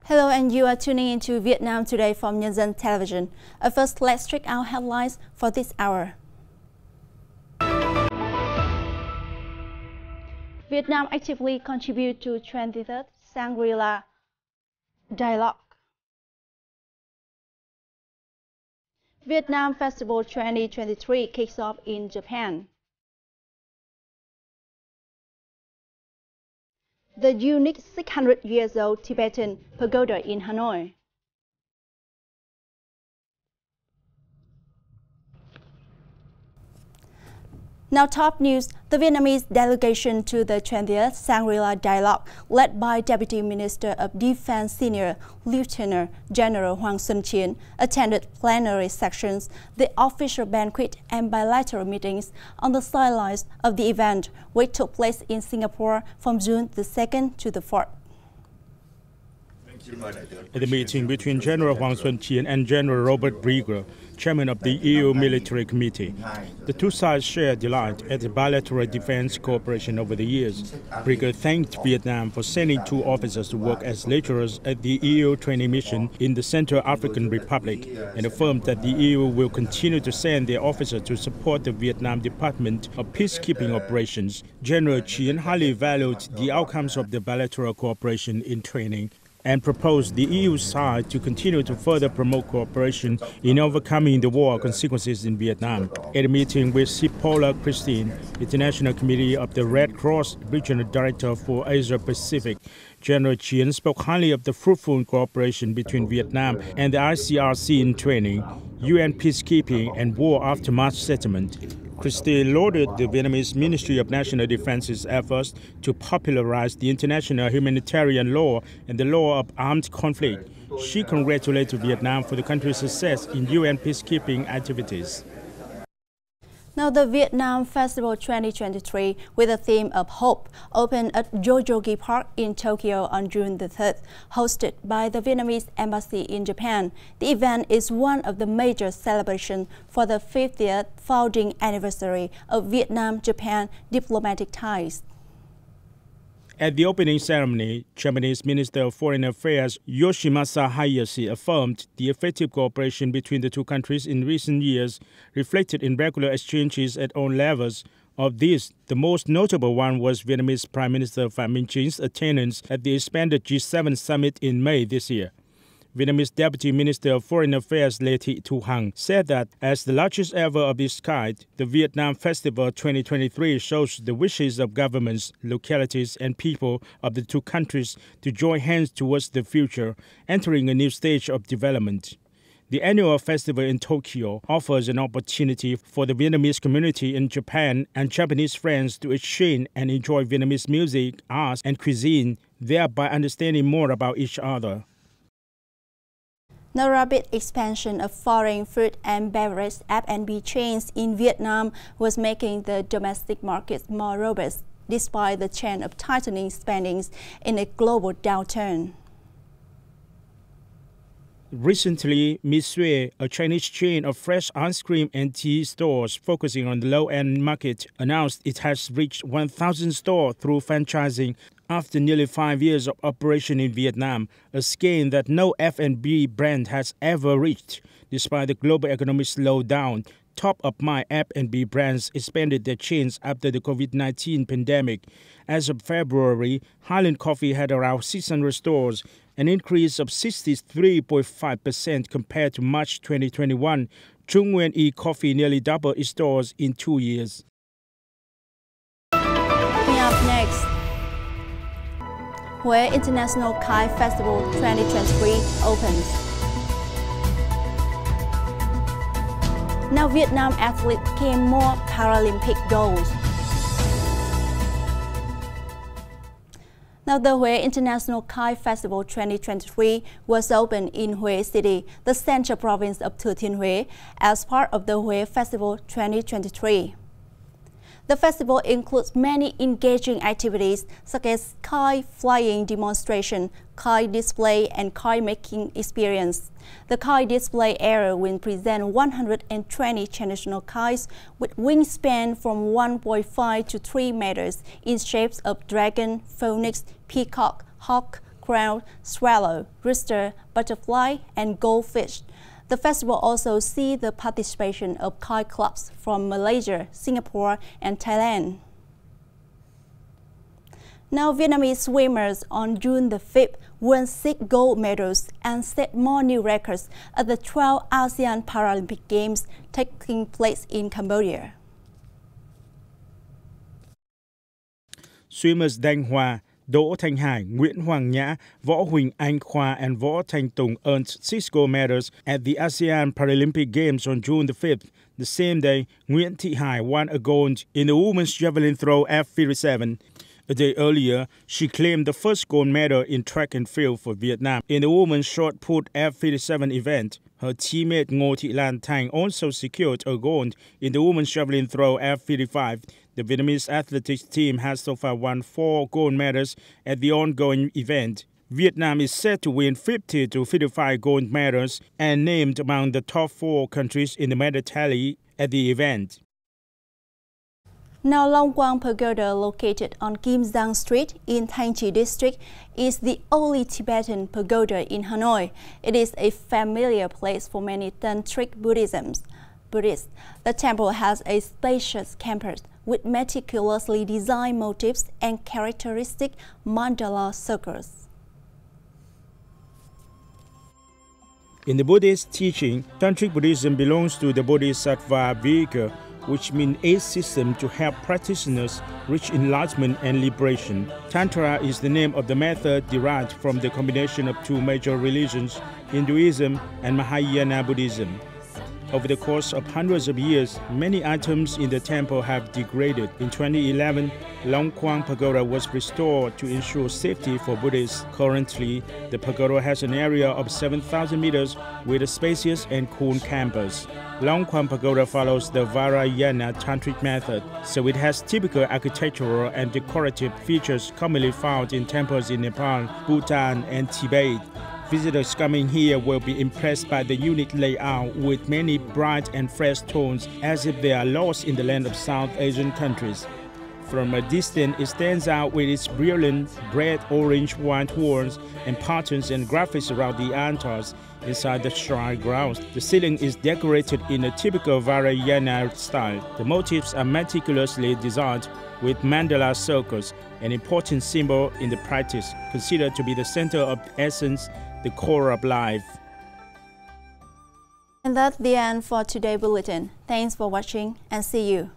Hello, and you are tuning into Vietnam Today from Nhân Television. First, let's check out headlines for this hour. Vietnam actively contribute to 23rd Shangri-La Dialogue. Vietnam Festival 2023 kicks off in Japan. The unique 600 years old Tibetan pagoda in Hanoi. Now, top news. The Vietnamese delegation to the 20th Shangri-La Dialogue, led by Deputy Minister of Defense Senior Lieutenant General Hoàng Xuân Chiến, attended plenary sections, the official banquet and bilateral meetings on the sidelines of the event, which took place in Singapore from June the 2nd to the 4th. At the meeting between General Hoàng Xuân Chiến and General Robert Brigger, chairman of the EU Military Committee, the two sides shared delight at the bilateral defense cooperation over the years. Brigger thanked Vietnam for sending two officers to work as lecturers at the EU training mission in the Central African Republic and affirmed that the EU will continue to send their officers to support the Vietnam Department of Peacekeeping Operations. General Chiến highly valued the outcomes of the bilateral cooperation in training and proposed the EU side to continue to further promote cooperation in overcoming the war consequences in Vietnam. At a meeting with Cipolla Christine, International Committee of the Red Cross Regional Director for Asia Pacific, General Chiến spoke highly of the fruitful cooperation between Vietnam and the ICRC in training, UN peacekeeping and war aftermath settlement. Christie lauded the Vietnamese Ministry of National Defense's efforts to popularize the international humanitarian law and the law of armed conflict. She congratulated Vietnam for the country's success in UN peacekeeping activities. Now, the Vietnam Festival 2023, with the theme of hope, opened at Yoyogi Park in Tokyo on June the 3rd, hosted by the Vietnamese Embassy in Japan. The event is one of the major celebrations for the 50th founding anniversary of Vietnam-Japan diplomatic ties. At the opening ceremony, Japanese Minister of Foreign Affairs Yoshimasa Hayashi affirmed the effective cooperation between the two countries in recent years, reflected in regular exchanges at all levels. Of these, the most notable one was Vietnamese Prime Minister Phạm Minh Chính attendance at the expanded G7 summit in May this year. Vietnamese Deputy Minister of Foreign Affairs Lê Thị Thu Hằng said that as the largest ever of its kind, the Vietnam Festival 2023 shows the wishes of governments, localities and people of the two countries to join hands towards the future, entering a new stage of development. The annual festival in Tokyo offers an opportunity for the Vietnamese community in Japan and Japanese friends to exchange and enjoy Vietnamese music, arts and cuisine, thereby understanding more about each other. The rapid expansion of foreign food and beverage F&B chains in Vietnam was making the domestic market more robust, despite the trend of tightening spending in a global downturn. Recently, Misue, a Chinese chain of fresh ice cream and tea stores focusing on the low-end market, announced it has reached 1,000 stores through franchising after nearly 5 years of operation in Vietnam, a scale that no F&B brand has ever reached. Despite the global economic slowdown, top-of-mind F&B brands expanded their chains after the COVID-19 pandemic. As of February, Highland Coffee had around 600 stores, an increase of 63.5% compared to March 2021. Trung Nguyen E Coffee nearly doubled its stores in 2 years. Coming up next, Hue International Kite Festival 2023 opens. Now, Vietnam athletes claim more Paralympic golds. Now, the Hue International Kite Festival 2023 was opened in Hue City, the central province of Thừa Thiên Huế, as part of the Hue Festival 2023. The festival includes many engaging activities such as kite flying demonstration, kite display, and kite making experience. The kite display area will present 120 traditional kites with wingspan from 1.5 to 3 meters in shapes of dragon, phoenix, peacock, hawk, crowned swallow, rooster, butterfly, and goldfish. The festival also sees the participation of kite clubs from Malaysia, Singapore, and Thailand. Now, Vietnamese swimmers on June the 5th won 6 gold medals and set more new records at the 12th ASEAN Paralympic Games taking place in Cambodia. Swimmers Đăng Hoa, Đỗ Thanh Hải, Nguyễn Hoàng Nhã, Võ Huỳnh Anh Khoa, and Võ Thanh Tùng earned 6 gold medals at the ASEAN Paralympic Games on June the 5th. The same day, Nguyễn Thị Hải won a gold in the women's javelin throw F57. A day earlier, she claimed the first gold medal in track and field for Vietnam in the women's shot put F57 event. Her teammate Ngô Thị Lan Thanh also secured a gold in the women's javelin throw F55. The Vietnamese athletics team has so far won 4 gold medals at the ongoing event. Vietnam is set to win 50 to 55 gold medals and named among the top 4 countries in the medal tally at the event. Now, Long Quang Pagoda, located on Kim Giang Street in Thanh Trì District, is the only Tibetan pagoda in Hanoi. It is a familiar place for many tantric Buddhists. The temple has a spacious campus with meticulously designed motifs and characteristic mandala circles. In the Buddhist teaching, Tantric Buddhism belongs to the Bodhisattva vehicle, which means a system to help practitioners reach enlightenment and liberation. Tantra is the name of the method derived from the combination of 2 major religions, Hinduism and Mahayana Buddhism. Over the course of hundreds of years, many items in the temple have degraded. In 2011, Long Quang Pagoda was restored to ensure safety for Buddhists. Currently, the pagoda has an area of 7,000 meters with a spacious and cool campus. Long Quang Pagoda follows the Vajrayana Tantric method, so it has typical architectural and decorative features commonly found in temples in Nepal, Bhutan, and Tibet. Visitors coming here will be impressed by the unique layout with many bright and fresh tones, as if they are lost in the land of South Asian countries. From a distance, it stands out with its brilliant red, orange, white horns and patterns and graphics around the altars. Inside the shrine grounds, the ceiling is decorated in a typical Vajrayana style. The motifs are meticulously designed with mandala circles, an important symbol in the practice, considered to be the center of essence, the core of life. And that's the end for today's bulletin. Thanks for watching and see you.